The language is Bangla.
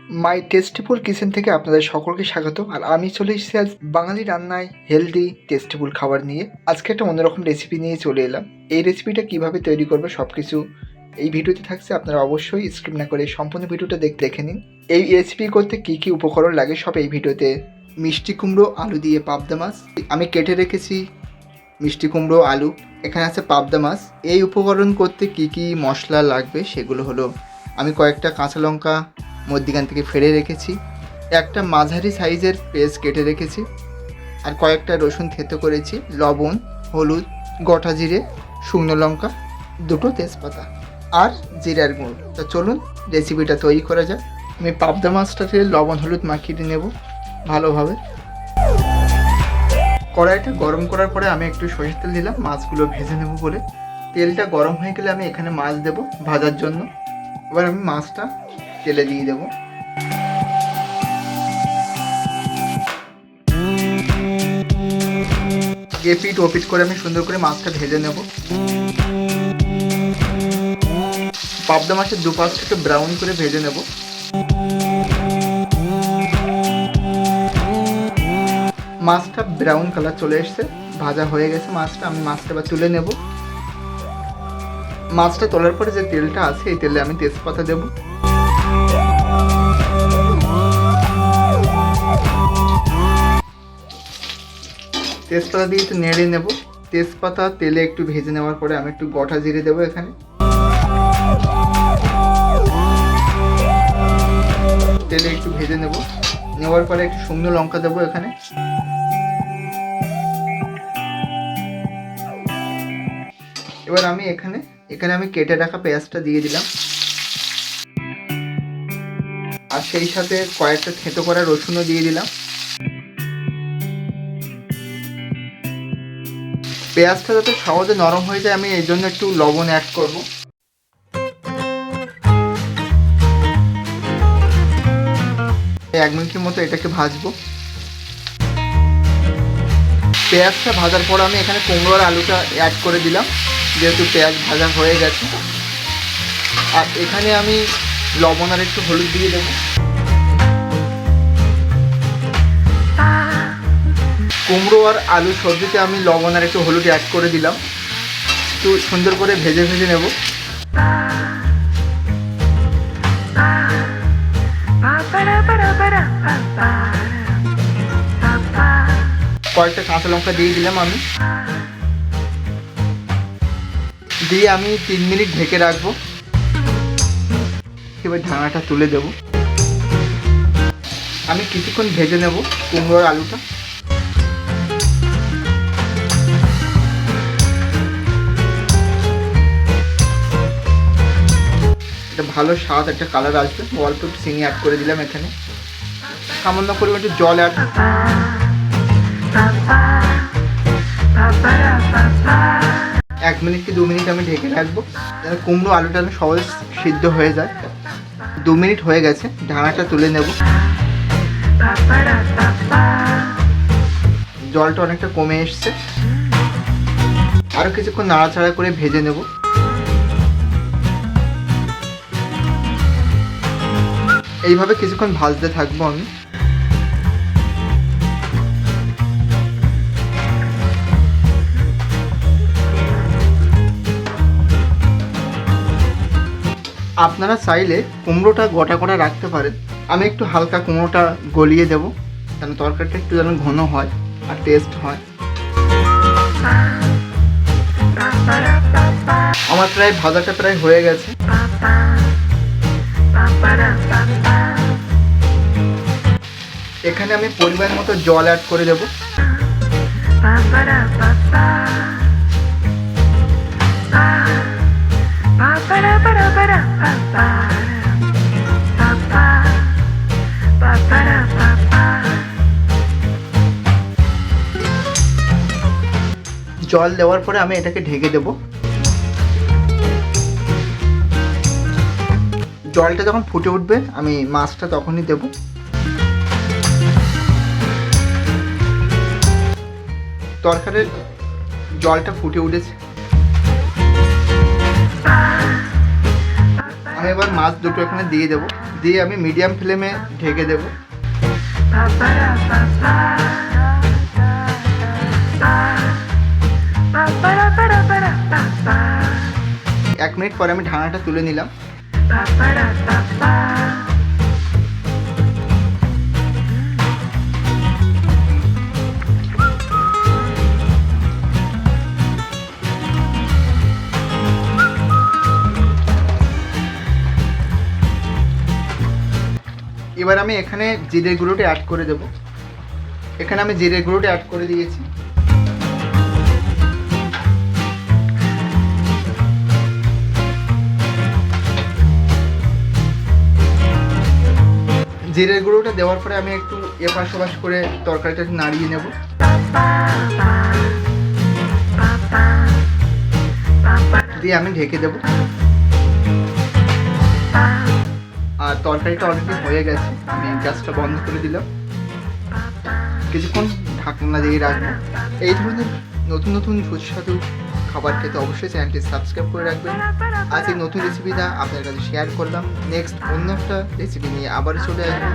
মাই টেস্টিফুল কিচেন থেকে আপনাদের সকলকে স্বাগত। আর আমি চলে এসেছি আজ বাঙালি রান্নায় হেলদি টেস্টিফুল খাবার নিয়ে। আজকে একটা অন্যরকম রেসিপি নিয়ে চলে এলাম। এই রেসিপিটা কিভাবে তৈরি করবে সব কিছু এই ভিডিওতে থাকছে। আপনারা অবশ্যই স্কিপ না করে সম্পূর্ণ ভিডিওটা দেখে নিন। এই রেসিপি করতে কী কী উপকরণ লাগে সব এই ভিডিওতে। মিষ্টি কুমড়ো আলু দিয়ে পাবদা মাছ আমি কেটে রেখেছি। মিষ্টি কুমড়ো আলু, এখানে আছে পাবদা মাছ। এই উপকরণ করতে কী কী মশলা লাগবে সেগুলো হলো, আমি কয়েকটা কাঁচা লঙ্কা মধ্যিখান থেকে ফেড়ে রেখেছি, একটা মাঝারি সাইজের পেঁয়াজ কেটে রেখেছি, আর কয়েকটা রসুন থেতো করেছি, লবণ, হলুদ, গোটা জিরে, শুকনো লঙ্কা, দুটো তেজপাতা আর জিরার গুঁড়ো। তা চলুন রেসিপিটা তৈরি করা যাক। আমি পাবদা মাছটাতে লবণ হলুদ মাখিয়ে নেব ভালোভাবে। কড়াইটা গরম করার পরে আমি একটু সরিষার তেল দিলাম মাছগুলো ভেজে নেব বলে। তেলটা গরম হয়ে গেলে আমি এখানে মাছ দেব ভাজার জন্য। এবার আমি মাছটা তেলে দিয়ে দেব। এপিট ওপিট করে আমি সুন্দর করে মাছটা ভেজে নেব। পাবদা মাছের দুপাশটা একটু ব্রাউন করে ভেজে নেব। মাছটা ব্রাউন কালার চলে এসছে, ভাজা হয়ে গেছে মাছটা। আমি মাছটা এবার তুলে নেব। মাছটা তোলার পরে যে তেলটা আছে এই তেলে আমি তেজপাতা দেব। তেজপাতা দিয়ে একটু নেড়ে নেব। তেজপাতা তেলে একটু ভেজে নেওয়ার পরে আমি একটু গোটা জিরে দেবো এখানে। তেলে একটু ভেজে নেব, নেওয়ার পরে একটু শুকনো লঙ্কা দেবো এখানে। এবার আমি এখানে আমি কেটে রাখা পেঁয়াজটা দিয়ে দিলাম, আর সেই সাথে কয়েকটা থেঁতো করা রসুনও দিয়ে দিলাম। পেঁয়াজটা যাতে সহজে নরম হয়ে যায় আমি এই জন্য একটু লবণ অ্যাড করব। এক মিনিটের মতো এটাকে ভাজবো। পেঁয়াজটা ভাজার পর আমি এখানে কুমড়ো আর আলুটা অ্যাড করে দিলাম, যেহেতু পেঁয়াজ ভাজা হয়ে গেছে। আর এখানে আমি লবণ আর একটু হলুদ দিয়ে দেবো। কুমড়ো আর আলু সবজিতে আমি লবণ আর একটু হলুদ অ্যাড করে দিলাম। একটু সুন্দর করে ভেজে নেব। কয়েকটা কাঁচা লঙ্কা দিয়ে দিলাম আমি, দিয়ে আমি 3 মিনিট ঢেকে রাখবো। এবার ঢাকনাটা তুলে দেব। আমি কিছুক্ষণ ভেজে নেব কুমড়োর আলুটা। এটা ভালো স্বাদ একটা কালার আসবে। অল্প একটু চিনি অ্যাড করে দিলাম এখানে, সামান্য পরিমাণ একটু জল অ্যাড। 1 মিনিট কি 2 মিনিট আমি ঢেকে রাখবো, যেন কুমড়ো আলুটা সহজে সিদ্ধ হয়ে যায়। 2 মিনিট হয়ে গেছে, ঢাকনাটা তুলে নেব। জলটা অনেকটা কমে এসছে, আরও কিছুক্ষণ নাড়াচাড়া করে ভেজে নেব। এইভাবে কিছুক্ষণ ভাজতে থাকবো আমি। আপনারা চাইলে কুমড়োটা গোটা গোটা রাখতে পারেন। আমি একটু হালকা কুমড়োটা গলিয়ে দেব, যেন তরকারিটা একটু যেন ঘন হয় আর টেস্ট হয়। আমার প্রায় ভাজাটা প্রায় হয়ে গেছে। এখানে আমি পরিমাণ মতো জল অ্যাড করে দেব। জল দেওয়ার পরে আমি এটাকে ঢেকে দেব। জলটা যখন ফুটে উঠবে আমি মাছটা তখনই দেব। তরকারির জলটা ফুটে উঠেছে। আমি এবার মাছ দুটো এখানে দিয়ে দেবো, দিয়ে আমি মিডিয়াম ফ্লেমে ঢেকে দেবো। 1 মিনিট পরে আমি ঢাকনাটা তুলে নিলাম। এবার আমি এখানে জিরের গুঁড়োটা অ্যাড করে দেবো। এখানে আমি জিরের গুঁড়োটা অ্যাড করে দিয়েছি। জিরের গুঁড়োটা দেওয়ার পরে আমি একটু এপাশ ওপাশ করে তরকারিটা নাড়িয়ে নেব। দিয়ে আমি ঢেকে দেব। আর তরকারিটা অলরেডি হয়ে গেছে, আমি গ্যাসটা বন্ধ করে দিলাম। কিছুক্ষণ ঢাকনা দিয়ে রাখবো। এই ধরনের নতুন নতুন সুস্বাদু খাবার খেতে অবশ্যই চ্যানেলটি সাবস্ক্রাইব করে রাখবেন। আজ এই নতুন রেসিপিটা আপনার কাছে শেয়ার করলাম। নেক্সট অন্য একটা রেসিপি নিয়ে আবার চলে আসবো।